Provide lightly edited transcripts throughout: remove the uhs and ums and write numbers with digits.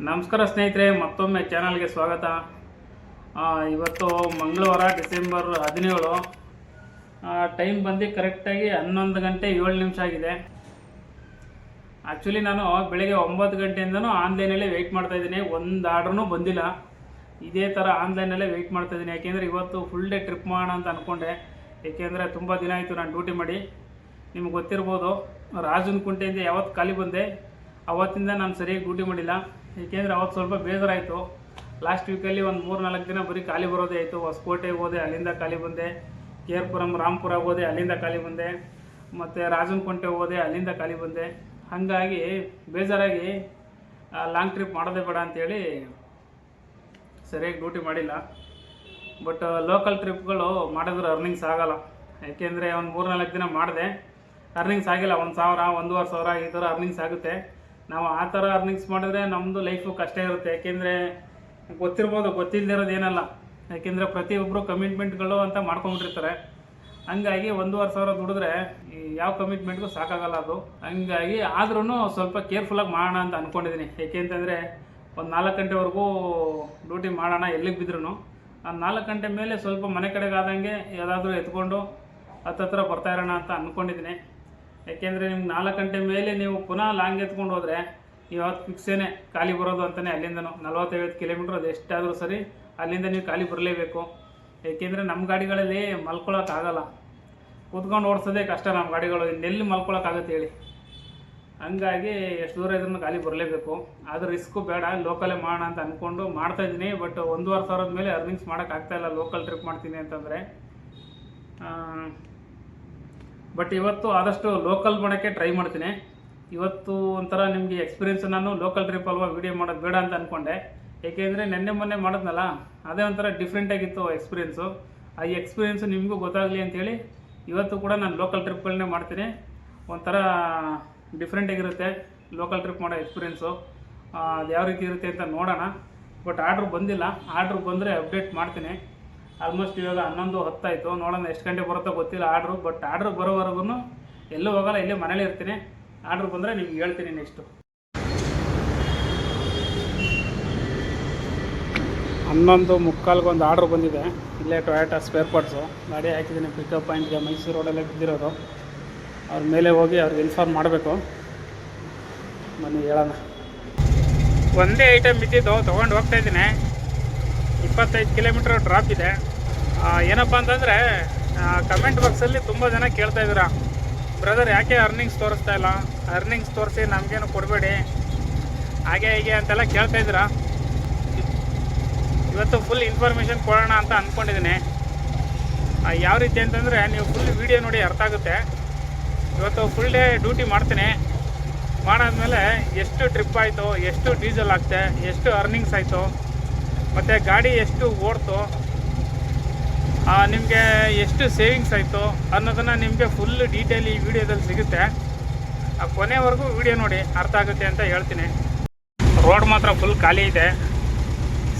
ನಮಸ್ಕಾರ ಸ್ನೇಹಿತರೆ, ಮತ್ತೊಮ್ಮೆ ಚಾನಲ್ಗೆ ಸ್ವಾಗತ. ಇವತ್ತು ಮಂಗಳವಾರ ಡಿಸೆಂಬರ್ 17. ಟೈಮ್ ಬಂದು ಕರೆಕ್ಟಾಗಿ 11 ಗಂಟೆ 7 ನಿಮಿಷ ಆಗಿದೆ. ಆ್ಯಕ್ಚುಲಿ ನಾನು ಬೆಳಗ್ಗೆ 9 ಗಂಟೆಯಿಂದನೂ ಆನ್ಲೈನಲ್ಲೇ ವೆಯ್ಟ್ ಮಾಡ್ತಾಯಿದ್ದೀನಿ. ಒಂದು ಆರ್ಡ್ರೂ ಬಂದಿಲ್ಲ. ಇದೇ ಥರ ಆನ್ಲೈನಲ್ಲೇ ವೆಯ್ಟ್ ಮಾಡ್ತಾಯಿದ್ದೀನಿ. ಯಾಕೆಂದರೆ ಇವತ್ತು ಫುಲ್ ಡೇ ಟ್ರಿಪ್ ಮಾಡೋಣ ಅಂತ ಅಂದ್ಕೊಂಡೆ. ಏಕೆಂದರೆ ತುಂಬ ದಿನ ಆಯಿತು ನಾನು ಡ್ಯೂಟಿ ಮಾಡಿ. ನಿಮ್ಗೆ ಗೊತ್ತಿರ್ಬೋದು, ರಾಜನಕುಂಟೆಯಿಂದ ಯಾವತ್ತು ಖಾಲಿ ಬಂದೆ ಅವತ್ತಿಂದ ನಾನು ಸರಿಯಾಗಿ ಡ್ಯೂಟಿ ಮಾಡಿಲ್ಲ. ಏಕೆಂದರೆ ಅವತ್ತು ಸ್ವಲ್ಪ ಬೇಜಾರಾಯಿತು. ಲಾಸ್ಟ್ ವೀಕಲ್ಲಿ ಒಂದು 3-4 ದಿನ ಬರೀ ಖಾಲಿ ಬರೋದೇ ಆಯಿತು. ಹೊಸಕೋಟೆಗೆ ಹೋದೆ, ಅಲ್ಲಿಂದ ಖಾಲಿ ಬಂದೆ. ಕೇರ್ಪುರಂ ರಾಮ್ಪುರ ಹೋದೆ, ಅಲ್ಲಿಂದ ಖಾಲಿ ಬಂದೆ. ಮತ್ತು ರಾಜನಕುಂಟೆ ಹೋದೆ, ಅಲ್ಲಿಂದ ಖಾಲಿ ಬಂದೆ. ಹಾಗಾಗಿ ಬೇಜಾರಾಗಿ ಲಾಂಗ್ ಟ್ರಿಪ್ ಮಾಡೋದೇ ಬೇಡ ಅಂಥೇಳಿ ಸರಿಯಾಗಿ ಡ್ಯೂಟಿ ಮಾಡಿಲ್ಲ. ಬಟ್ ಲೋಕಲ್ ಟ್ರಿಪ್ಗಳು ಮಾಡಿದ್ರೆ ಅರ್ನಿಂಗ್ಸ್ ಆಗೋಲ್ಲ. ಯಾಕೆಂದರೆ ಒಂದು 3-4 ದಿನ ಮಾಡಿದೆ, ಅರ್ನಿಂಗ್ಸ್ ಆಗಿಲ್ಲ. 1,000, 1,500 ಈ ಥರ ಅರ್ನಿಂಗ್ಸ್ ಆಗುತ್ತೆ. ನಾವು ಆ ಥರ ಅರ್ನಿಂಗ್ಸ್ ಮಾಡಿದ್ರೆ ನಮ್ಮದು ಲೈಫು ಕಷ್ಟ ಇರುತ್ತೆ. ಯಾಕೆಂದರೆ ಗೊತ್ತಿರ್ಬೋದು, ಗೊತ್ತಿಲ್ಲದಿರೋದು ಏನಲ್ಲ. ಯಾಕೆಂದರೆ ಪ್ರತಿಯೊಬ್ಬರು ಕಮಿಟ್ಮೆಂಟ್ಗಳು ಅಂತ ಮಾಡ್ಕೊಂಬಿಟ್ಟಿರ್ತಾರೆ. ಹಂಗಾಗಿ 1,500 ದುಡಿದ್ರೆ ಯಾವ ಕಮಿಟ್ಮೆಂಟ್ಗೂ ಸಾಕಾಗಲ್ಲ ಅದು. ಹಂಗಾಗಿ ಆದ್ರೂ ಸ್ವಲ್ಪ ಕೇರ್ಫುಲ್ಲಾಗಿ ಮಾಡೋಣ ಅಂತ ಅಂದ್ಕೊಂಡಿದ್ದೀನಿ. ಏಕೆಂತಂದರೆ ಒಂದು 4 ಗಂಟೆವರೆಗೂ ಡ್ಯೂಟಿ ಮಾಡೋಣ ಎಲ್ಲಿಗೆ ಬಿದ್ರೂ. 4 ಗಂಟೆ ಮೇಲೆ ಸ್ವಲ್ಪ ಮನೆ ಕಡೆಗೆ ಆದಂಗೆ ಯಾವುದಾದ್ರೂ ಎತ್ಕೊಂಡು ಹತ್ತತ್ರ ಬರ್ತಾ ಇರೋಣ ಅಂತ ಅಂದ್ಕೊಂಡಿದ್ದೀನಿ. ಯಾಕೆಂದರೆ ನಿಮ್ಗೆ 4 ಗಂಟೆ ಮೇಲೆ ನೀವು ಪುನಃ ಲಾಂಗ್ ಎತ್ಕೊಂಡು ಹೋದರೆ ಇವತ್ತು ಫಿಕ್ಸೇನೆ ಖಾಲಿ ಬರೋದು ಅಂತಲೇ. ಅಲ್ಲಿಂದನೂ 40-50 ಕಿಲೋಮೀಟ್ರ್, ಅದು ಎಷ್ಟಾದರೂ ಸರಿ ಅಲ್ಲಿಂದ ನೀವು ಖಾಲಿ ಬರಲೇಬೇಕು. ಏಕೆಂದರೆ ನಮ್ಮ ಗಾಡಿಗಳಲ್ಲಿ ಮಲ್ಕೊಳ್ಳೋಕ್ಕಾಗಲ್ಲ, ಕೂತ್ಕೊಂಡು ಓಡಿಸೋದೇ ಕಷ್ಟ ನಮ್ಮ ಗಾಡಿಗಳು. ಇನ್ನೆಲ್ಲಿ ಮಲ್ಕೊಳ್ಳೋಕ್ಕಾಗುತ್ತೆ ಹೇಳಿ. ಹಂಗಾಗಿ ಎಷ್ಟು ದೂರ ಇದ್ರೂ ಖಾಲಿ ಬರಲೇಬೇಕು. ಅದು ರಿಸ್ಕು ಬೇಡ, ಲೋಕಲೇ ಮಾಡೋಣ ಅಂತ ಅಂದ್ಕೊಂಡು ಮಾಡ್ತಾಯಿದ್ದೀನಿ. ಬಟ್ 1,500 ಮೇಲೆ ಅರ್ನಿಂಗ್ಸ್ ಮಾಡೋಕ್ಕಾಗ್ತಾಯಿಲ್ಲ ಲೋಕಲ್ ಟ್ರಿಪ್ ಮಾಡ್ತೀನಿ ಅಂತಂದರೆ. ಬಟ್ ಇವತ್ತು ಆದಷ್ಟು ಲೋಕಲ್ ಮಾಡೋಕ್ಕೆ ಟ್ರೈ ಮಾಡ್ತೀನಿ. ಇವತ್ತು ಒಂಥರ ನಿಮಗೆ ಎಕ್ಸ್ಪೀರಿಯೆನ್ಸ್, ನಾನು ಲೋಕಲ್ ಟ್ರಿಪ್ ಅಲ್ವಾ ವೀಡಿಯೋ ಮಾಡೋದು ಬೇಡ ಅಂತ ಅಂದ್ಕೊಂಡೆ. ಏಕೆಂದರೆ ಮೊನ್ನೆ ಮಾಡಿದ್ನಲ್ಲ, ಅದೇ ಒಂಥರ ಡಿಫ್ರೆಂಟಾಗಿತ್ತು ಎಕ್ಸ್ಪೀರಿಯೆನ್ಸು. ಆ ಎಕ್ಸ್ಪೀರಿಯೆನ್ಸು ನಿಮಗೂ ಗೊತ್ತಾಗಲಿ ಅಂಥೇಳಿ ಇವತ್ತು ಕೂಡ ನಾನು ಲೋಕಲ್ ಟ್ರಿಪ್ಗಳನ್ನೇ ಮಾಡ್ತೀನಿ. ಒಂಥರ ಡಿಫ್ರೆಂಟಾಗಿರುತ್ತೆ ಲೋಕಲ್ ಟ್ರಿಪ್ ಮಾಡೋ ಎಕ್ಸ್ಪೀರಿಯೆನ್ಸು. ಅದು ಯಾವ ರೀತಿ ಇರುತ್ತೆ ಅಂತ ನೋಡೋಣ. ಬಟ್ ಆರ್ಡ್ರ್ ಬಂದಿಲ್ಲ. ಆರ್ಡ್ರ್ ಬಂದರೆ ಅಪ್ಡೇಟ್ ಮಾಡ್ತೀನಿ. ಆಲ್ಮೋಸ್ಟ್ ಇವಾಗ 11:10 ಆಯಿತು. ನೋಡೋಣ ಎಷ್ಟು ಗಂಟೆ ಬರುತ್ತೋ ಗೊತ್ತಿಲ್ಲ ಆರ್ಡ್ರು. ಬಟ್ ಆರ್ಡ್ರ್ ಬರೋವರೆಗೂ ಎಲ್ಲೂ ಹೋಗಲ್ಲ, ಇಲ್ಲೇ ಮನೇಲಿ ಇರ್ತೀನಿ. ಆರ್ಡ್ರ್ ಬಂದರೆ ನಿಮ್ಗೆ ಹೇಳ್ತೀನಿ ನೆಕ್ಸ್ಟು. 11:45 ಒಂದು ಆರ್ಡ್ರ್ ಬಂದಿದೆ. ಇಲ್ಲೇ ಟೊಯಾಟಾ ಸ್ಪೇರ್ ಪಾರ್ಟ್ಸು ಗಾಡಿ ಹಾಕಿದ್ದೀನಿ ಪಿಕಪ್ ಪಾಯಿಂಟ್ಗೆ, ಮೈಸೂರು ರೋಡಲ್ಲೇ ಬಿದ್ದಿರೋದು. ಅವ್ರ ಮೇಲೆ ಹೋಗಿ ಅವ್ರಿಗೆ ಇನ್ಫಾರ್ಮ್ ಮಾಡಬೇಕು. ಬನ್ನಿ ಹೇಳೋಣ. ಒಂದೇ ಐಟಮ್ ಬಿದ್ದಿದ್ದು ತೊಗೊಂಡು ಹೋಗ್ತಾಯಿದ್ದೀನಿ. 25 ಕಿಲೋಮೀಟ್ರ್ ಡ್ರಾಪ್ ಇದೆ. ಏನಪ್ಪ ಅಂತಂದರೆ ಕಮೆಂಟ್ ಬಾಕ್ಸಲ್ಲಿ ತುಂಬ ಜನ ಕೇಳ್ತಾಯಿದ್ದೀರಾ, ಬ್ರದರ್ ಯಾಕೆ ಅರ್ನಿಂಗ್ಸ್ ತೋರಿಸ್ತಾ ಇಲ್ಲ, ಅರ್ನಿಂಗ್ಸ್ ತೋರಿಸಿ ನಮಗೇನು ಕೊಡಬೇಡಿ, ಹಾಗೆ ಹೀಗೆ ಅಂತೆಲ್ಲ ಕೇಳ್ತಾಯಿದ್ದೀರಾ. ಇವತ್ತು ಫುಲ್ ಇನ್ಫಾರ್ಮೇಷನ್ ಕೊಡೋಣ ಅಂತ ಅಂದ್ಕೊಂಡಿದ್ದೀನಿ. ಯಾವ ರೀತಿ ಅಂತಂದರೆ ನೀವು ಫುಲ್ ವೀಡಿಯೋ ನೋಡಿ ಅರ್ಥ ಆಗುತ್ತೆ. ಇವತ್ತು ಫುಲ್ ಡೇ ಡ್ಯೂಟಿ ಮಾಡ್ತೀನಿ. ಮಾಡಾದ್ಮೇಲೆ ಎಷ್ಟು ಟ್ರಿಪ್ ಆಯಿತು, ಎಷ್ಟು ಡೀಸೆಲ್ ಆಗ್ತೆ, ಎಷ್ಟು ಅರ್ನಿಂಗ್ಸ್ ಆಯಿತು, ಮತ್ತು ಗಾಡಿ ಎಷ್ಟು ಓಡ್ತು, ನಿಮಗೆ ಎಷ್ಟು ಸೇವಿಂಗ್ಸ್ ಆಯಿತು ಅನ್ನೋದನ್ನು ನಿಮಗೆ ಫುಲ್ ಡೀಟೇಲ್ ಈ ವಿಡಿಯೋದಲ್ಲಿ ಸಿಗುತ್ತೆ. ಕೊನೆವರೆಗೂ ವಿಡಿಯೋ ನೋಡಿ ಅರ್ಥ ಆಗುತ್ತೆ ಅಂತ ಹೇಳ್ತೀನಿ. ರೋಡ್ ಮಾತ್ರ ಫುಲ್ ಖಾಲಿ ಇದೆ.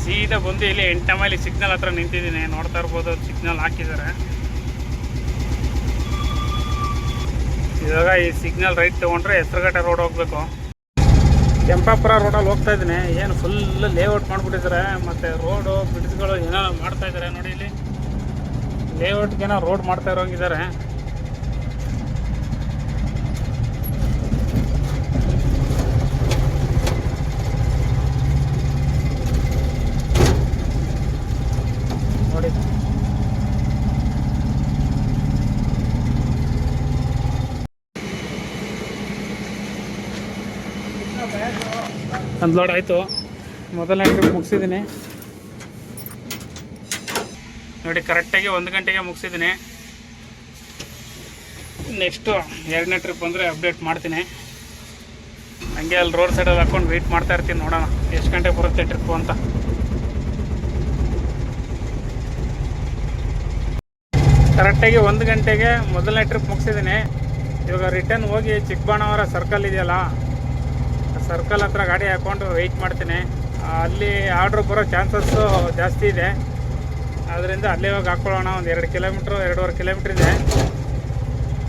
ಸೀದಾ ಬಂದು ಇಲ್ಲಿ 8ನೇ ಮೈಲಿ ಸಿಗ್ನಲ್ ಹತ್ರ ನಿಂತಿದ್ದೀನಿ. ನೋಡ್ತಾ ಇರ್ಬೋದು, ಸಿಗ್ನಲ್ ಹಾಕಿದ್ದಾರೆ. ಇವಾಗ ಈ ಸಿಗ್ನಲ್ ರೈಟ್ ತೊಗೊಂಡ್ರೆ ಹೆಸರುಘಟ್ಟ ರೋಡ್ ಹೋಗಬೇಕು. ಕೆಂಪಾಪುರ ರೋಡಲ್ಲಿ ಹೋಗ್ತಾ ಇದ್ದೀನಿ. ಏನು ಫುಲ್ ಲೇಔಟ್ ಮಾಡಿಬಿಟ್ಟಿದ್ದಾರೆ. ಮತ್ತು ರೋಡು ಬ್ರಿಡ್ಜ್ಗಳು ಏನೋ ಮಾಡ್ತಾಯಿದ್ದಾರೆ ನೋಡಿ. ಇಲ್ಲಿ ಲೇಔಟ್ಗೇನೋ ರೋಡ್ ಮಾಡ್ತಾ ಇರೋಂಗಿದ್ದಾರೆ. ನೋಡಿ, ಅನ್ಲೋಡ್ ಆಯಿತು. ಮೊದಲನೇ ಟ್ರಿಪ್ ಮುಗಿಸಿದ್ದೀನಿ ನೋಡಿ. ಕರೆಕ್ಟಾಗಿ 1 ಗಂಟೆಗೆ ಮುಗಿಸಿದ್ದೀನಿ. ನೆಕ್ಸ್ಟು 2ನೇ ಟ್ರಿಪ್ ಅಂದರೆ ಅಪ್ಡೇಟ್ ಮಾಡ್ತೀನಿ. ಹಂಗೆ ಅಲ್ಲಿ ರೋಡ್ ಸೈಡಲ್ಲಿ ಹಾಕ್ಕೊಂಡು ವೆಯ್ಟ್ ಮಾಡ್ತಾ ಇರ್ತೀನಿ. ನೋಡೋಣ ಎಷ್ಟು ಗಂಟೆಗೆ ಬರುತ್ತೆ ಟ್ರಿಪ್ಪು ಅಂತ. ಕರೆಕ್ಟಾಗಿ 1 ಗಂಟೆಗೆ ಮೊದಲನೇ ಟ್ರಿಪ್ ಮುಗಿಸಿದ್ದೀನಿ. ಇವಾಗ ರಿಟರ್ನ್ ಹೋಗಿ ಚಿಕ್ಕಬಾಣವರ ಸರ್ಕಲ್ ಇದೆಯಲ್ಲ, ಸರ್ಕಲ್ ಹತ್ರ ಗಾಡಿ ಹಾಕ್ಕೊಂಡು ವೆಯ್ಟ್ ಮಾಡ್ತೀನಿ. ಅಲ್ಲಿ ಆರ್ಡ್ರ್ ಬರೋ ಚಾನ್ಸಸ್ಸು ಜಾಸ್ತಿ ಇದೆ. ಅದರಿಂದ ಅಲ್ಲೇ ಹೋಗಿ ಹಾಕ್ಕೊಳ್ಳೋಣ. ಒಂದು 2 ಕಿಲೋಮೀಟ್ರ್, 2.5 ಕಿಲೋಮೀಟ್ರ್ ಇದೆ.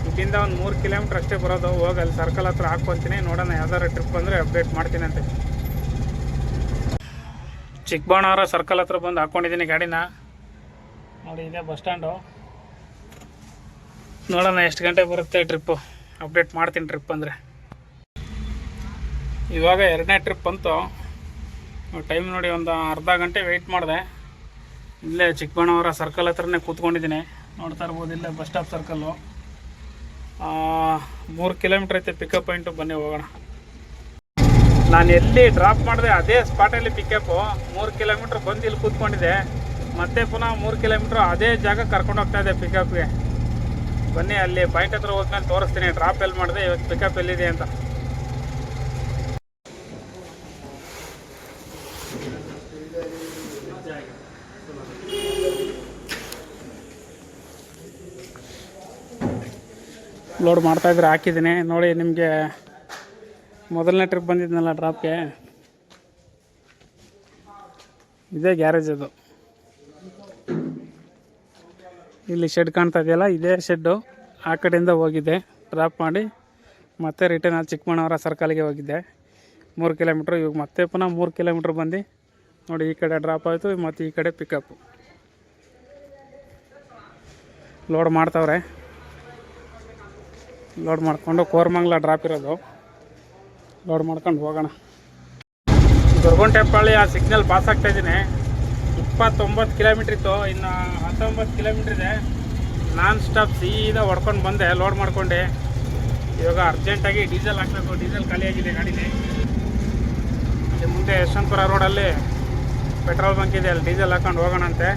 ಇಲ್ಲಿಂದ ಒಂದು 3 ಕಿಲೋಮೀಟ್ರ್ ಅಷ್ಟೇ ಬರೋದು. ಹೋಗಿ ಅಲ್ಲಿ ಸರ್ಕಲ್ ಹತ್ರ ಹಾಕ್ಕೊತೀನಿ. ನೋಡೋಣ ಯಾವ್ದಾದ್ರು ಟ್ರಿಪ್ ಬಂದರೆ ಅಪ್ಡೇಟ್ ಮಾಡ್ತೀನಿ ಅಂತೆ. ಚಿಕ್ಕಬಳ್ಳಾಪುರ ಸರ್ಕಲ್ ಹತ್ರ ಬಂದು ಹಾಕ್ಕೊಂಡಿದ್ದೀನಿ ಗಾಡಿನ. ನೋಡಿ ಇದೆ ಬಸ್ ಸ್ಟ್ಯಾಂಡು. ನೋಡೋಣ ಎಷ್ಟು ಗಂಟೆ ಬರುತ್ತೆ ಟ್ರಿಪ್ಪು. ಅಪ್ಡೇಟ್ ಮಾಡ್ತೀನಿ ಟ್ರಿಪ್ ಅಂದರೆ. ಇವಾಗ 2ನೇ ಟ್ರಿಪ್ ಬಂತು. ಟೈಮ್ ನೋಡಿ ಒಂದು ಅರ್ಧ ಗಂಟೆ ವೆಯ್ಟ್ ಮಾಡಿದೆ. ಇಲ್ಲೇ ಚಿಕ್ಕಬಳ್ಳಾಪುರ ಸರ್ಕಲ್ ಹತ್ರನೇ ಕೂತ್ಕೊಂಡಿದ್ದೀನಿ. ನೋಡ್ತಾ ಇರ್ಬೋದು, ಇಲ್ಲೇ ಬಸ್ ಸ್ಟಾಪ್ ಸರ್ಕಲ್ಲು. 3 ಕಿಲೋಮೀಟ್ರ್ ಐತೆ ಪಿಕಪ್ ಪಾಯಿಂಟು. ಬನ್ನಿ ಹೋಗೋಣ. ನಾನು ಎಲ್ಲಿ ಡ್ರಾಪ್ ಮಾಡಿದೆ ಅದೇ ಸ್ಪಾಟಲ್ಲಿ ಪಿಕಪ್ಪು. 3 ಕಿಲೋಮೀಟ್ರ್ ಬಂದು ಇಲ್ಲಿ ಕೂತ್ಕೊಂಡಿದ್ದೆ. ಮತ್ತೆ ಪುನಃ 3 ಕಿಲೋಮೀಟ್ರ್ ಅದೇ ಜಾಗ ಕರ್ಕೊಂಡು ಹೋಗ್ತಾ ಇದೆ ಪಿಕಪ್ಗೆ. ಬನ್ನಿ ಅಲ್ಲಿ ಪಾಯಿಂಟ್ ಹತ್ರ ಹೋಗ್ಕೊಂಡು ತೋರಿಸ್ತೀನಿ ಡ್ರಾಪ್ ಎಲ್ಲಿ ಮಾಡಿದೆ, ಇವತ್ತು ಪಿಕಪ್ ಎಲ್ಲಿದೆ ಅಂತ. ಲೋಡ್ ಮಾಡ್ತಾಯಿದ್ರೆ ಹಾಕಿದ್ದೀನಿ ನೋಡಿ. ನಿಮಗೆ ಮೊದಲನೇ ಟ್ರಿಪ್ ಬಂದಿದ್ನಲ್ಲ ಡ್ರಾಪ್ಗೆ, ಇದೇ ಗ್ಯಾರೇಜ್ ಅದು. ಇಲ್ಲಿ ಶೆಡ್ ಕಾಣ್ತಾ ಇದೆಯಲ್ಲ, ಇದೇ ಶೆಡ್ಡು. ಆ ಕಡೆಯಿಂದ ಹೋಗಿದ್ದೆ ಡ್ರಾಪ್ ಮಾಡಿ, ಮತ್ತೆ ರಿಟರ್ನ್ ಅಲ್ಲಿ ಚಿಕ್ಕಬಳ್ಳಾಪುರ ಸರ್ಕಲ್ಗೆ ಹೋಗಿದ್ದೆ. 3 ಕಿಲೋಮೀಟ್ರ್. ಇವಾಗ ಮತ್ತೆ ಪುನಃ 3 ಕಿಲೋಮೀಟ್ರ್ ಬಂದು ನೋಡಿ ಈ ಕಡೆ ಡ್ರಾಪ್ ಆಯಿತು, ಮತ್ತು ಈ ಕಡೆ ಪಿಕಪ್ಪು. ಲೋಡ್ ಮಾಡ್ತಾವ್ರೆ. ಲೋಡ್ ಮಾಡಿಕೊಂಡು ಕೋರಮಂಗಲ ಡ್ರಾಪ್ ಇರೋದು. ಲೋಡ್ ಮಾಡ್ಕೊಂಡು ಹೋಗೋಣ. ಗೊರಗುಂಟೆಪಾಳ್ಯ ಆ ಸಿಗ್ನಲ್ ಪಾಸ್ ಆಗ್ತಾಯಿದ್ದೀನಿ. 29 ಕಿಲೋಮೀಟ್ರ್ ಇತ್ತು, ಇನ್ನು 19 ಕಿಲೋಮೀಟ್ರ್ ಇದೆ. ನಾನ್ ಸ್ಟಾಪ್ ಸೀದಾ ಹೊಡ್ಕೊಂಡು ಬಂದೆ ಲೋಡ್ ಮಾಡ್ಕೊಂಡು. ಇವಾಗ ಅರ್ಜೆಂಟಾಗಿ ಡೀಸೆಲ್ ಹಾಕಬೇಕು. ಡೀಸೆಲ್ ಖಾಲಿಯಾಗಿದೆ ಗಾಡೀಲಿ. ಅಲ್ಲಿ ಮುಂದೆ ಯಶವಂತಪುರ ರೋಡಲ್ಲಿ ಪೆಟ್ರೋಲ್ ಬಂಕ್ ಇದೆ, ಅಲ್ಲಿ ಡೀಸೆಲ್ ಹಾಕೊಂಡು ಹೋಗೋಣಂತೆ.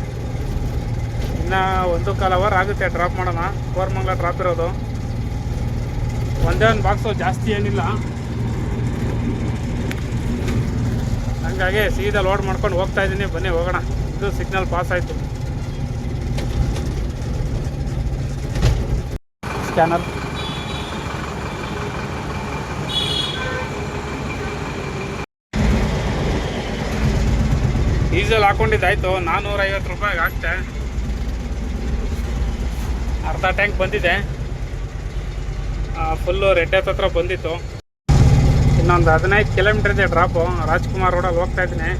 ಇನ್ನು 1.25 ಅವರ್ ಆಗುತ್ತೆ ಡ್ರಾಪ್ ಮಾಡೋಣ. ಕೋರಮಂಗಲ ಡ್ರಾಪ್ ಇರೋದು. ಒಂದೇ ಒಂದು ಬಾಕ್ಸು, ಜಾಸ್ತಿ ಏನಿಲ್ಲ. ಹಂಗಾಗಿ ಸೀದಾ ಲೋಡ್ ಮಾಡ್ಕೊಂಡು ಹೋಗ್ತಾ ಇದ್ದೀನಿ. ಬನ್ನಿ ಹೋಗೋಣ. ಇದು ಸಿಗ್ನಲ್ ಪಾಸ್ ಆಯಿತು. ಸ್ಕ್ಯಾನರ್ ಡೀಸೆಲ್ ಹಾಕ್ಕೊಂಡಿದ್ದಾಯಿತು. 450 ರೂಪಾಯಿಗೆ ಆಗ್ತೆ. ಅರ್ಧ ಟ್ಯಾಂಕ್ ಬಂದಿದೆ. ಫುಲ್ಲು ರೆಡ್ ಹತ್ರ ಬಂದಿತ್ತು. ಇನ್ನೊಂದು 15 ಕಿಲೋಮೀಟ್ರ್ ಇದೆ ಡ್ರಾಪು. ರಾಜ್ಕುಮಾರ್ ರೋಡಲ್ಲಿ ಹೋಗ್ತಾ ಇದ್ದೀನಿ.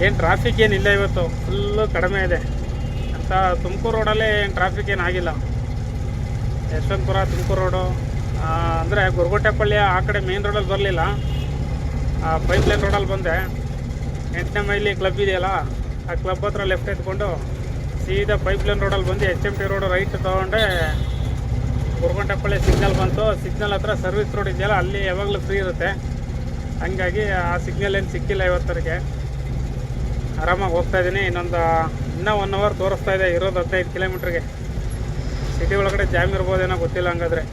ಏನು ಟ್ರಾಫಿಕ್ ಏನಿಲ್ಲ ಇವತ್ತು, ಫುಲ್ಲು ಕಡಿಮೆ ಇದೆ ಅಂತ. ತುಮಕೂರು ರೋಡಲ್ಲೇ ಏನು ಟ್ರಾಫಿಕ್ ಏನು ಆಗಿಲ್ಲ. ಯಶವಂತಪುರ ತುಮಕೂರು ರೋಡು ಅಂದರೆ ಗೊರಗುಂಟೆಪಾಳ್ಯ ಆ ಕಡೆ ಮೇನ್ ರೋಡಲ್ಲಿ ಬರಲಿಲ್ಲ. ಪೈಪ್ ಲೈನ್ ರೋಡಲ್ಲಿ ಬಂದೆ. 8ನೇ ಮೈಲಿ ಕ್ಲಬ್ ಇದೆಯಲ್ಲ, ಆ ಕ್ಲಬ್ ಹತ್ರ ಲೆಫ್ಟ್ ಎತ್ಕೊಂಡು ಸೀದಾ ಪೈಪ್ ಲೈನ್ ರೋಡಲ್ಲಿ ಬಂದು HMT ರೋಡು ರೈಟ್ ತೊಗೊಂಡೆ. ಗೊರಗುಂಟೆಪಾಳ್ಯ ಸಿಗ್ನಲ್ ಬಂತು. ಸಿಗ್ನಲ್ ಹತ್ರ ಸರ್ವಿಸ್ ರೋಡ್ ಇದೆಯಲ್ಲ, ಅಲ್ಲಿ ಯಾವಾಗಲೂ ಫ್ರೀ ಇರುತ್ತೆ. ಹಂಗಾಗಿ ಆ ಸಿಗ್ನಲ್ ಏನು ಸಿಕ್ಕಿಲ್ಲ ಇವತ್ತರಿಗೆ. ಆರಾಮಾಗಿ ಹೋಗ್ತಾಯಿದ್ದೀನಿ. ಇನ್ನೂ 1 ಅವರ್ ತೋರಿಸ್ತಾ ಇದೆ. ಇರೋದು 15 ಕಿಲೋಮೀಟ್ರಿಗೆ. ಸಿಟಿ ಒಳಗಡೆ ಜಾಮ್ ಇರ್ಬೋದೇನೋ ಗೊತ್ತಿಲ್ಲ. ಹಂಗಾದರೆ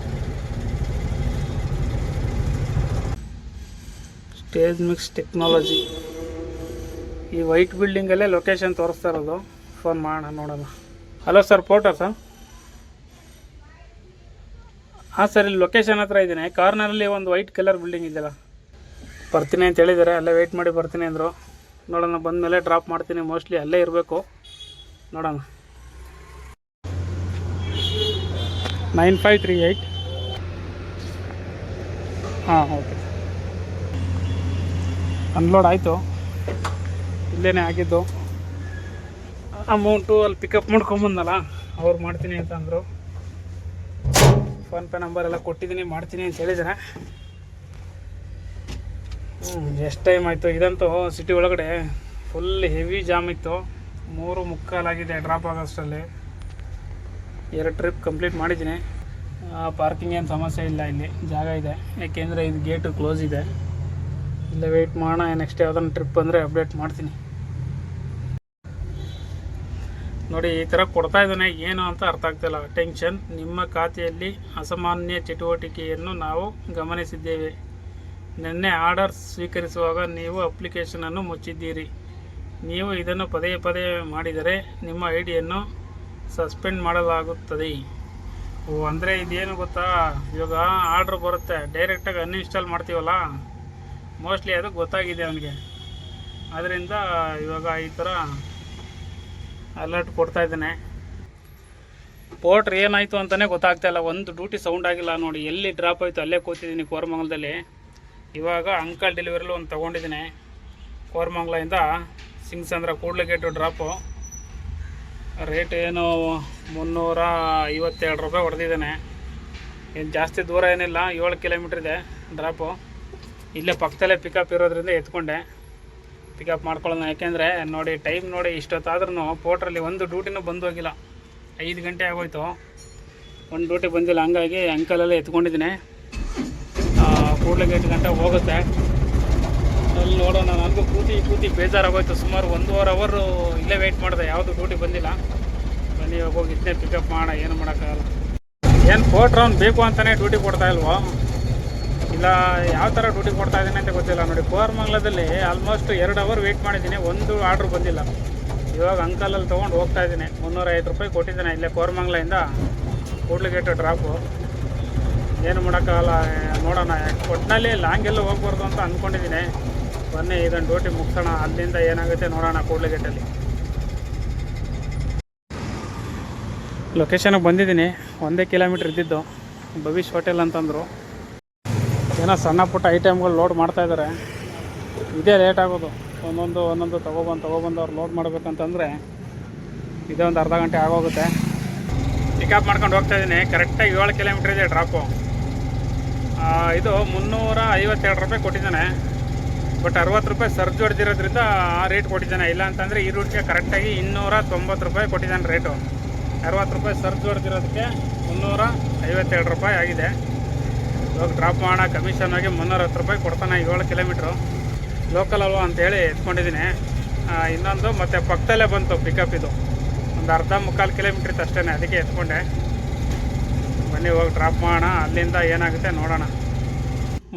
ಸ್ಟೇಜ್ ಮಿಕ್ಸ್ ಟೆಕ್ನಾಲಜಿ. ಈ ವೈಟ್ ಬಿಲ್ಡಿಂಗಲ್ಲೇ ಲೊಕೇಶನ್ ತೋರಿಸ್ತಾ ಇರೋದು. ಫೋನ್ ಮಾಡೋಣ ನೋಡೋಣ. Hello sir, Porter sir? ಹಾಂ ಸರ್, ಇಲ್ಲಿ ಲೊಕೇಶನ್ ಹತ್ರ ಇದ್ದೀನಿ. ಕಾರ್ನರಲ್ಲಿ ಒಂದು ವೈಟ್ ಕಲರ್ ಬಿಲ್ಡಿಂಗ್ ಇದೆಯಲ್ಲ, ಬರ್ತೀನಿ ಅಂತ ಹೇಳಿದ್ದಾರೆ. ಅಲ್ಲೇ ವೆಯ್ಟ್ ಮಾಡಿ ಬರ್ತೀನಿ ಅಂದರು. ನೋಡೋಣ, ಬಂದಮೇಲೆ ಡ್ರಾಪ್ ಮಾಡ್ತೀನಿ. ಮೋಸ್ಟ್ಲಿ ಅಲ್ಲೇ ಇರಬೇಕು. ನೋಡೋಣ. 9538. ಹಾಂ, ಓಕೆ. ಅನ್ಲೋಡ್ ಆಯಿತು. ಇಲ್ಲೇ ಆಗಿದ್ದು. ಅಮೌಂಟು ಅಲ್ಲಿ ಪಿಕಪ್ ಮಾಡ್ಕೊಂಬಂದಲ್ಲ, ಅವ್ರು ಮಾಡ್ತೀನಿ ಅಂತ ಅಂದರು. ಫೋನ್ಪೇ ನಂಬರ್ ಎಲ್ಲ ಕೊಟ್ಟಿದ್ದೀನಿ, ಮಾಡ್ತೀನಿ ಅಂತ ಹೇಳಿದ್ದಾರೆ. ಎಷ್ಟು ಟೈಮ್ ಆಯಿತು. ಇದಂತೂ ಸಿಟಿ ಒಳಗಡೆ ಫುಲ್ ಹೆವಿ ಜಾಮ್ ಇತ್ತು. 3:45 ಆಗಿದೆ ಡ್ರಾಪ್ ಆಗೋಷ್ಟರಲ್ಲಿ. 2 ಟ್ರಿಪ್ ಕಂಪ್ಲೀಟ್ ಮಾಡಿದ್ದೀನಿ. ಪಾರ್ಕಿಂಗ್ ಏನು ಸಮಸ್ಯೆ ಇಲ್ಲ, ಇಲ್ಲಿ ಜಾಗ ಇದೆ. ಯಾಕೆಂದರೆ ಇದು ಗೇಟು ಕ್ಲೋಸ್ ಇದೆ. ಇಲ್ಲೇ ವೆಯ್ಟ್ ಮಾಡೋಣ. ನೆಕ್ಸ್ಟ್ ಯಾವುದನ್ನು ಟ್ರಿಪ್ ಬಂದರೆ ಅಪ್ಡೇಟ್ ಮಾಡ್ತೀನಿ. ನೋಡಿ, ಈ ಥರ ಕೊಡ್ತಾ ಇದ್ದಾನೆ, ಏನು ಅಂತ ಅರ್ಥ ಆಗ್ತಿಲ್ಲ. ಟೆನ್ಷನ್. ನಿಮ್ಮ ಖಾತೆಯಲ್ಲಿ ಅಸಾಮಾನ್ಯ ಚಟುವಟಿಕೆಯನ್ನು ನಾವು ಗಮನಿಸಿದ್ದೇವೆ. ನಿನ್ನೆ ಆರ್ಡರ್ ಸ್ವೀಕರಿಸುವಾಗ ನೀವು ಅಪ್ಲಿಕೇಶನನ್ನು ಮುಚ್ಚಿದ್ದೀರಿ. ನೀವು ಇದನ್ನು ಪದೇ ಪದೇ ಮಾಡಿದರೆ ನಿಮ್ಮ ಐಡಿಯನ್ನು ಸಸ್ಪೆಂಡ್ ಮಾಡಲಾಗುತ್ತದೆ. ಅಂದರೆ ಇದೇನು ಗೊತ್ತಾ, ಇವಾಗ ಆರ್ಡ್ರ್ ಬರುತ್ತೆ, ಡೈರೆಕ್ಟಾಗಿ ಅನ್ಇನ್ಸ್ಟಾಲ್ ಮಾಡ್ತೀವಲ್ಲ, ಮೋಸ್ಟ್ಲಿ ಅದು ಗೊತ್ತಾಗಿದೆ ಅವನಿಗೆ. ಅದರಿಂದ ಇವಾಗ ಈ ಥರ ಅಲರ್ಟ್ ಕೊಡ್ತಾ ಇದ್ದಾನೆ. ಪೋರ್ಟ್ರ್ ಏನಾಯಿತು ಅಂತಲೇ ಗೊತ್ತಾಗ್ತಾಯಿಲ್ಲ. ಒಂದು ಡ್ಯೂಟಿ ಸೌಂಡ್ ಆಗಿಲ್ಲ. ನೋಡಿ, ಎಲ್ಲಿ ಡ್ರಾಪ್ ಆಯಿತು ಅಲ್ಲೇ ಕೂತಿದ್ದೀನಿ ಕೋರಮಂಗಲದಲ್ಲಿ. ಇವಾಗ ಅಂಕಲ್ ಡೆಲಿವರಿಲಿ ಒಂದು ತೊಗೊಂಡಿದ್ದೀನಿ. ಕೋರಮಂಗ್ಲದಿಂದ ಸಿಂಗ್ಸಂದ್ರ ಕೂಡ್ಲಿಗೇಟು ಡ್ರಾಪು. ರೇಟ್ ಏನು 352 ರೂಪಾಯಿ ಹೊಡೆದಿದ್ದಾನೆ. ಏನು ಜಾಸ್ತಿ ದೂರ ಏನಿಲ್ಲ, 7 ಕಿಲೋಮೀಟ್ರ್ ಇದೆ ಡ್ರಾಪು. ಇಲ್ಲೇ ಪಕ್ಕದಲ್ಲೇ ಪಿಕಪ್ ಇರೋದ್ರಿಂದ ಎತ್ಕೊಂಡೆ ಪಿಕಪ್ ಮಾಡ್ಕೊಳ್ಳೋಣ. ಯಾಕೆಂದರೆ ನೋಡಿ ಟೈಮ್ ನೋಡಿ ಇಷ್ಟೊತ್ತಾದ್ರೂ ಪೋಟ್ರಲ್ಲಿ ಒಂದು ಡ್ಯೂಟಿನೂ ಬಂದು ಹೋಗಿಲ್ಲ. 5 ಗಂಟೆ ಆಗೋಯ್ತು, ಒಂದು ಡ್ಯೂಟಿ ಬಂದಿಲ್ಲ. ಹಂಗಾಗಿ ಅಂಕಲಲ್ಲೇ ಎತ್ಕೊಂಡಿದ್ದೀನಿ. ಕೂಡ್ಲಿಗೇಟ್ ಗಂಟೆ ಹೋಗುತ್ತೆ. ಅಲ್ಲಿ ನೋಡೋಣ. ನನಗೂ ಕೂತಿ ಬೇಜಾರಾಗೋಯ್ತು. ಸುಮಾರು 1.5 ಅವರು ಇಲ್ಲೇ ವೆಯ್ಟ್ ಮಾಡಿದೆ, ಯಾವುದು ಡ್ಯೂಟಿ ಬಂದಿಲ್ಲ. ಬನ್ನಿ ಇವಾಗ ಹೋಗಿ ಇದನ್ನೇ ಪಿಕಪ್ ಮಾಡೋಣ, ಏನು ಮಾಡೋಕ್ಕಾಗಲ್ಲ. ಏನು ಪೋಟ್ರ್ ಅವ್ನು ಬೇಕು ಅಂತಲೇ ಡ್ಯೂಟಿ ಕೊಡ್ತಾ ಇಲ್ವೋ, ಇಲ್ಲ ಯಾವ ಥರ ಡ್ಯೂಟಿ ಕೊಡ್ತಾ ಇದ್ದೀನಿ ಅಂತ ಗೊತ್ತಿಲ್ಲ. ನೋಡಿ ಕೋರಮಂಗ್ಲದಲ್ಲಿ ಆಲ್ಮೋಸ್ಟ್ 2 ಅವರ್ ವೆಯ್ಟ್ ಮಾಡಿದ್ದೀನಿ, ಒಂದು ಆರ್ಡ್ರ್ ಬಂದಿಲ್ಲ. ಇವಾಗ ಅಂಕಲಲ್ಲಿ ತೊಗೊಂಡು ಹೋಗ್ತಾ ಇದ್ದೀನಿ. 305 ರೂಪಾಯಿ ಕೊಟ್ಟಿದ್ದಾನೆ ಇಲ್ಲೇ ಕೋರಮಂಗ್ಲದಿಂದ ಕೂಡ್ಲಿಗೇಟು ಡ್ರಾಪು. ಏನು ಮಾಡೋಕ್ಕಾಗಲ್ಲ, ನೋಡೋಣ. ಒಟ್ಟಿನಲ್ಲಿ ಲಾಂಗೆಲ್ಲ ಹೋಗ್ಬಾರ್ದು ಅಂತ ಅಂದ್ಕೊಂಡಿದ್ದೀನಿ. ಬನ್ನಿ ಇದನ್ನು ಡ್ಯೂಟಿ ಮುಗಿಸೋಣ, ಅಲ್ಲಿಂದ ಏನಾಗುತ್ತೆ ನೋಡೋಣ. ಕೂಡ್ಲಿಗೇಟಲ್ಲಿ ಲೊಕೇಶನ್ಗೆ ಬಂದಿದ್ದೀನಿ. 1 ಕಿಲೋಮೀಟ್ರ್ ಇದ್ದಿದ್ದು ಭವಿಷ್ ಹೋಟೆಲ್ ಅಂತಂದರು. ಏನೋ ಸಣ್ಣ ಪುಟ್ಟ ಐಟಮ್ಗಳು ಲೋಡ್ ಮಾಡ್ತಾಯಿದ್ದಾರೆ. ಇದೇ ಲೇಟ್ ಆಗೋದು. ಒಂದೊಂದು ತೊಗೊಬಂದು ಅವ್ರು ಲೋಡ್ ಮಾಡಬೇಕಂತಂದರೆ ಇದೇ ಒಂದು ಅರ್ಧ ಗಂಟೆ ಆಗೋಗುತ್ತೆ. ಪಿಕಪ್ ಮಾಡ್ಕೊಂಡು ಹೋಗ್ತಾಯಿದ್ದೀನಿ. ಕರೆಕ್ಟಾಗಿ 7 ಕಿಲೋಮೀಟ್ರ್ ಇದೆ ಡ್ರಾಪು. ಇದು 352 ರೂಪಾಯಿ ಕೊಟ್ಟಿದ್ದಾನೆ. ಬಟ್ 60 ರೂಪಾಯಿ ಸರ್ಜ್ ಹೊಡೆದಿರೋದ್ರಿಂದ ಆ ರೇಟ್ ಕೊಟ್ಟಿದ್ದಾನೆ. ಇಲ್ಲ ಅಂತಂದರೆ ಈ ರೂಟ್ಗೆ ಕರೆಕ್ಟಾಗಿ 290 ರೂಪಾಯಿ ಕೊಟ್ಟಿದ್ದಾನೆ ರೇಟು. 60 ರೂಪಾಯಿ ಸರ್ಜ್ ಹೊಡೆದಿರೋದಕ್ಕೆ 352 ರೂಪಾಯಿ ಆಗಿದೆ. ಇವಾಗ ಡ್ರಾಪ್ ಮಾಡೋಣ. ಕಮಿಷನ್ ಆಗಿ 310 ರೂಪಾಯಿ ಕೊಡ್ತಾನೆ. 7 ಕಿಲೋಮೀಟ್ರು ಲೋಕಲ್ ಅಲ್ವಾ ಅಂತೇಳಿ ಎತ್ಕೊಂಡಿದ್ದೀನಿ. ಇನ್ನೊಂದು ಮತ್ತು ಪಕ್ಕದಲ್ಲೇ ಬಂತು ಪಿಕಪ್. ಇದು ಒಂದು ಅರ್ಧ-ಮುಕ್ಕಾಲು ಕಿಲೋಮೀಟ್ರ್ ಇತ್ತು ಅಷ್ಟೇ, ಅದಕ್ಕೆ ಎತ್ಕೊಂಡೆ. ಬನ್ನಿ ಹೋಗಿ ಡ್ರಾಪ್ ಮಾಡೋಣ, ಅಲ್ಲಿಂದ ಏನಾಗುತ್ತೆ ನೋಡೋಣ.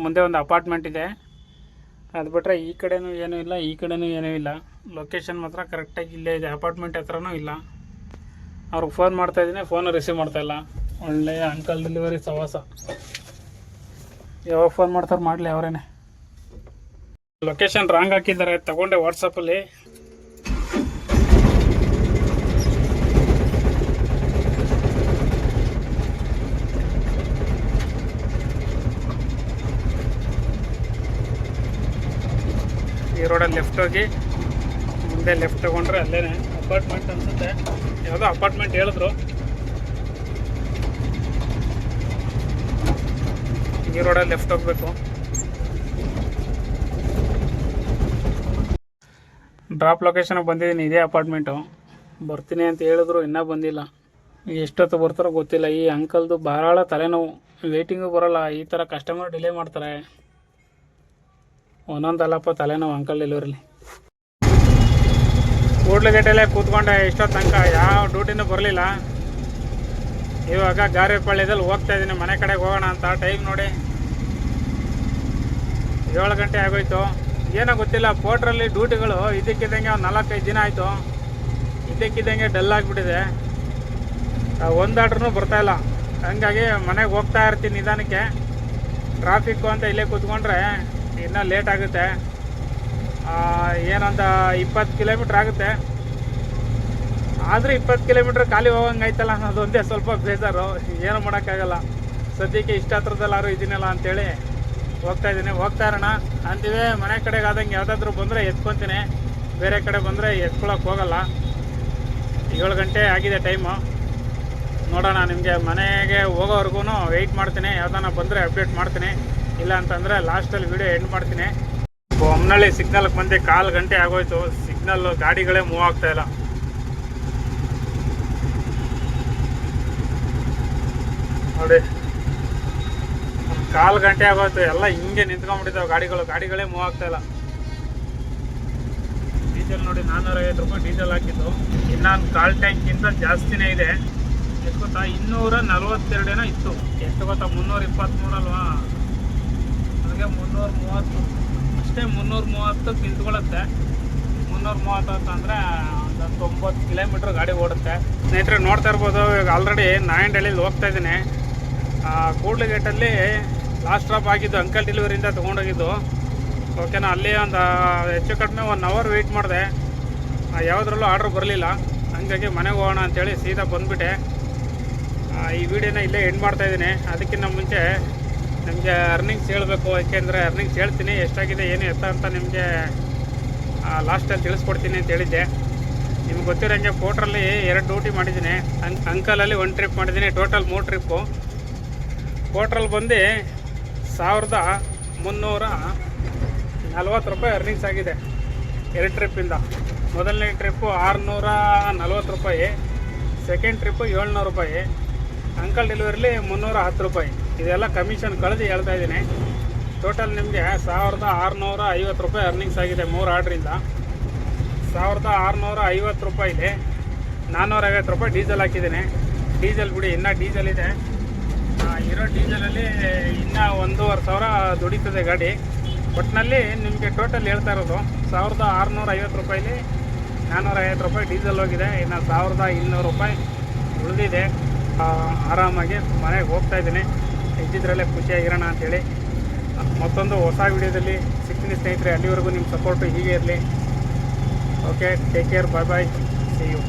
ಮುಂದೆ ಒಂದು ಅಪಾರ್ಟ್ಮೆಂಟ್ ಇದೆ, ಅದು ಬಿಟ್ಟರೆ ಈ ಕಡೆನೂ ಏನೂ ಇಲ್ಲ, ಈ ಕಡೆನೂ ಏನೂ ಇಲ್ಲ. ಲೊಕೇಶನ್ ಮಾತ್ರ ಕರೆಕ್ಟಾಗಿ ಇಲ್ಲೇ ಇದೆ. ಅಪಾರ್ಟ್ಮೆಂಟ್ ಹತ್ರನೂ ಇಲ್ಲ. ಅವ್ರಿಗೆ ಫೋನ್ ಮಾಡ್ತಾಯಿದ್ದೀನಿ, ಫೋನು ರಿಸೀವ್ ಮಾಡ್ತಾಯಿಲ್ಲ. ಒಳ್ಳೆಯ ಅಂಕಲ್ ಡೆಲಿವರಿ ಸವಾಸ. ಯಾವಾಗ ಫೋನ್ ಮಾಡ್ತಾರೆ ಮಾಡಲಿ ಅವರೇನೆ. ಲೊಕೇಶನ್ ರಾಂಗ್ ಹಾಕಿದ್ದಾರೆ, ತಗೊಂಡೆ ವಾಟ್ಸಪ್ಪಲ್ಲಿ. ಈ ರೋಡಲ್ಲಿ ಲೆಫ್ಟ್ ಹೋಗಿ ಮುಂದೆ ಲೆಫ್ಟ್ ತೊಗೊಂಡ್ರೆ ಅಲ್ಲೇ ಅಪಾರ್ಟ್ಮೆಂಟ್ ಅನಿಸುತ್ತೆ. ಯಾವುದೋ ಅಪಾರ್ಟ್ಮೆಂಟ್ ಹೇಳಿದ್ರು. ಈ ರೋಡಲ್ಲಿ ಲೆಫ್ಟ್ ಹೋಗಬೇಕು. ಡ್ರಾಪ್ ಲೊಕೇಶನ್ಗೆ ಬಂದಿದ್ದೀನಿ. ಇದೇ ಅಪಾರ್ಟ್ಮೆಂಟು. ಬರ್ತೀನಿ ಅಂತ ಹೇಳಿದ್ರು, ಇನ್ನೂ ಬಂದಿಲ್ಲ. ಎಷ್ಟೊತ್ತು ಬರ್ತಾರೋ ಗೊತ್ತಿಲ್ಲ. ಈ ಅಂಕಲ್ದು ಭಾಳ ತಲೆನೋವು, ವೇಟಿಂಗು ಬರೋಲ್ಲ. ಈ ಥರ ಕಸ್ಟಮರ್ ಡಿಲೇ ಮಾಡ್ತಾರೆ. ಒಂದೊಂದಲ್ಲಪ್ಪ ತಲೆನೋವು ಅಂಕಲ್ ಡೆಲಿವರಿಲಿ. ಕೂಡ್ಲಿಗೇಟಲ್ಲೇ ಕೂತ್ಕೊಂಡೆ ಇಷ್ಟೊತ್ತು ತನಕ, ಯಾವ ಡ್ಯೂಟಿನೂ ಬರಲಿಲ್ಲ. ಇವಾಗ ಗಾರೆಪಾಳ್ಯದಲ್ಲಿ ಹೋಗ್ತಾ ಇದ್ದೀನಿ, ಮನೆ ಕಡೆಗೆ ಹೋಗೋಣ ಅಂತ. ಟೈಮ್ ನೋಡಿ 7 ಗಂಟೆ ಆಗೋಯ್ತು. ಏನೋ ಗೊತ್ತಿಲ್ಲ, ಪೋಟ್ರಲ್ಲಿ ಡ್ಯೂಟಿಗಳು ಇದಕ್ಕಿದ್ದಂಗೆ ಒಂದು 4-5 ದಿನ ಆಯಿತು. ಇದಕ್ಕಿದ್ದಂಗೆ ಡಲ್ ಆಗಿಬಿಟ್ಟಿದೆ. ಒಂದು ಆರ್ಡ್ರೂ ಬರ್ತಾಯಿಲ್ಲ. ಹಂಗಾಗಿ ಮನೆಗೆ ಹೋಗ್ತಾ ಇರ್ತೀನಿ ನಿಧಾನಕ್ಕೆ. ಟ್ರಾಫಿಕ್ಕು ಅಂತ ಇಲ್ಲೇ ಕೂತ್ಕೊಂಡ್ರೆ ಇನ್ನೂ ಲೇಟ್ ಆಗುತ್ತೆ. ಏನಂತ 20 ಕಿಲೋಮೀಟ್ರ್ ಆಗುತ್ತೆ. ಆದರೆ 20 ಕಿಲೋಮೀಟ್ರ್ ಖಾಲಿ ಹೋಗಂಗೆ ಆಯ್ತಲ್ಲ ಅನ್ನೋದೊಂದೇ ಸ್ವಲ್ಪ ಬೇಜಾರು. ಏನೂ ಮಾಡೋಕ್ಕಾಗಲ್ಲ. ಸದ್ಯಕ್ಕೆ ಇಷ್ಟ ಹತ್ರದಲ್ಲಾರು ಇದೀನಲ್ಲ ಅಂಥೇಳಿ ಹೋಗ್ತಾಯಿದ್ದೀನಿ. ಹೋಗ್ತಾ ಇರೋಣ ಅಂತೀವಿ. ಮನೆ ಕಡೆಗೆ ಆದಂಗೆ ಯಾವುದಾದ್ರೂ ಬಂದರೆ ಎತ್ಕೊತೀನಿ, ಬೇರೆ ಕಡೆ ಬಂದರೆ ಎತ್ಕೊಳ್ಳೋಕೆ ಹೋಗಲ್ಲ. 7 ಗಂಟೆ ಆಗಿದೆ ಟೈಮು. ನೋಡೋಣ, ನಿಮಗೆ ಮನೆಗೆ ಹೋಗೋವರೆಗೂ ವೆಯ್ಟ್ ಮಾಡ್ತೀನಿ. ಯಾವ್ದಾನ ಬಂದರೆ ಅಪ್ಡೇಟ್ ಮಾಡ್ತೀನಿ. ಇಲ್ಲ ಅಂತಂದರೆ ಲಾಸ್ಟಲ್ಲಿ ವಿಡಿಯೋ ಎಂಡ್ ಮಾಡ್ತೀನಿ. ಬೊಮ್ಮನಹಳ್ಳಿ ಸಿಗ್ನಲ್ಗೆ ಬಂದು 1/4 ಗಂಟೆ ಆಗೋಯ್ತು. ಸಿಗ್ನಲ್ಲು ಗಾಡಿಗಳೇ ಮೂವ್ ಆಗ್ತಾಯಿಲ್ಲ. ನೋಡಿ, 1/4 ಗಂಟೆ ಆಗೋಯ್ತು. ಎಲ್ಲ ಹಿಂಗೆ ನಿಂತ್ಕೊಂಡ್ಬಿಟ್ಟಿದ್ದಾವೆ ಗಾಡಿಗಳೇ ಮೂವ್ ಆಗ್ತಾಯಿಲ್ಲ. ಡೀಸೆಲ್ ನೋಡಿ 450 ರೂಪಾಯಿ ಡೀಸೆಲ್ ಹಾಕಿದ್ದು. ಇನ್ನೊಂದು 1/4 ಟ್ಯಾಂಕ್ಗಿಂತ ಜಾಸ್ತಿನೇ ಇದೆ. ಎಷ್ಟು ಗೊತ್ತಾ, 242 ಇತ್ತು. ಎಷ್ಟು ಗೊತ್ತಾ, 323 ಅಲ್ವಾ, ಅದಕ್ಕೆ 330 ಅಷ್ಟೇ. 330 ನಿಂತ್ಕೊಳ್ಳುತ್ತೆ. 330 ಅಂತಂದರೆ ಒಂದು 90 ಕಿಲೋಮೀಟ್ರ್ ಗಾಡಿ ಓಡುತ್ತೆ. ಸ್ನೇಹಿತರೆ ನೋಡ್ತಾ ಇರ್ಬೋದು, ಇವಾಗ ಆಲ್ರೆಡಿ ನಾಯಂಡಹಳ್ಳಿಲಿ ಹೋಗ್ತಾ ಇದ್ದೀನಿ. ಕೂಡ್ಲಿಗೇಟಲ್ಲಿ ಲಾಸ್ಟ್ ಡ್ರಾಪ್ ಆಗಿದ್ದು ಅಂಕಲ್ ಡೆಲಿವರಿಯಿಂದ ತೊಗೊಂಡೋಗಿದ್ದು. ಓಕೆನಾ, ಅಲ್ಲಿ ಒಂದು ಹೆಚ್ಚು ಕಡಿಮೆ 1 ಅವರ್ ವೆಯ್ಟ್ ಮಾಡಿದೆ. ಯಾವುದ್ರಲ್ಲೂ ಆರ್ಡ್ರ್ ಬರಲಿಲ್ಲ. ಹಂಗಾಗಿ ಮನೆಗೆ ಹೋಗೋಣ ಅಂಥೇಳಿ ಸೀದಾ ಬಂದುಬಿಟ್ಟೆ. ಈ ವಿಡಿಯೋನ ಇಲ್ಲೇ ಎಂಡ್ ಮಾಡ್ತಾಯಿದ್ದೀನಿ. ಅದಕ್ಕಿಂತ ಮುಂಚೆ ನಿಮಗೆ ಅರ್ನಿಂಗ್ಸ್ ಹೇಳಬೇಕು. ಯಾಕೆಂದರೆ ಅರ್ನಿಂಗ್ಸ್ ಹೇಳ್ತೀನಿ, ಎಷ್ಟಾಗಿದೆ ಏನು ಎತ್ತ ಅಂತ ನಿಮಗೆ ಲಾಸ್ಟಲ್ಲಿ ತಿಳಿಸ್ಕೊಡ್ತೀನಿ ಅಂತ ಹೇಳಿದ್ದೆ. ನಿಮ್ಗೆ ಗೊತ್ತಿರೋಂಗೆ ಪೋಟ್ರಲ್ಲಿ 2 ಡ್ಯೂಟಿ ಮಾಡಿದ್ದೀನಿ. ಅಂಕಲಲ್ಲಿ 1 ಟ್ರಿಪ್ ಮಾಡಿದ್ದೀನಿ. Total 3 trip. ಪೋಟ್ರಲ್ಲಿ ಬಂದು 1340 ರೂಪಾಯಿ ಅರ್ನಿಂಗ್ಸ್ ಆಗಿದೆ 2 ಟ್ರಿಪ್ಪಿಂದ. ಮೊದಲನೇ ಟ್ರಿಪ್ಪು 640 ರೂಪಾಯಿ, ಸೆಕೆಂಡ್ ಟ್ರಿಪ್ಪು 700 ರೂಪಾಯಿ, ಅಂಕಲ್ ಡೆಲಿವರಿಲಿ 310 ರೂಪಾಯಿ. ಇದೆಲ್ಲ ಕಮಿಷನ್ ಕಳೆದು ಹೇಳ್ತಾ ಇದ್ದೀನಿ. ಟೋಟಲ್ ನಿಮಗೆ 1650 ರೂಪಾಯಿ ಅರ್ನಿಂಗ್ಸ್ ಆಗಿದೆ 3 ಆರ್ಡ್ರಿಂದ. 1650 ರೂಪಾಯಿಲಿ 450 ರೂಪಾಯಿ ಡೀಸೆಲ್ ಹಾಕಿದ್ದೀನಿ. ಡೀಸೆಲ್ ಬಿಡಿ, ಇನ್ನೂ ಡೀಸೆಲ್ ಇದೆ. ಇರೋ ಡೀಸೆಲಲ್ಲಿ ಇನ್ನೂ 1500 ದುಡಿತದೆ ಗಾಡಿ. ಒಟ್ಟಿನಲ್ಲಿ ನಿಮಗೆ ಟೋಟಲ್ ಹೇಳ್ತಾ ಇರೋದು 1650 ರೂಪಾಯಿಲಿ 450 ರೂಪಾಯಿ ಡೀಸೆಲ್ ಹೋಗಿದೆ. ಇನ್ನು 1200 ರೂಪಾಯಿ ಉಳಿದಿದೆ. ಆರಾಮಾಗಿ ಮನೆಗೆ ಹೋಗ್ತಾ ಇದ್ದೀನಿ. ಇದ್ದಿದ್ರಲ್ಲೇ ಖುಷಿಯಾಗಿರೋಣ ಅಂಥೇಳಿ. ಮತ್ತೊಂದು ಹೊಸ ವಿಡಿಯೋದಲ್ಲಿ ಸಿಗ್ತೀನಿ ಸ್ನೇಹಿತರೆ. ಅಲ್ಲಿವರೆಗೂ ನಿಮ್ಮ ಸಪೋರ್ಟು ಹೀಗೆ ಇರಲಿ. Okay, take care, bye bye, see you.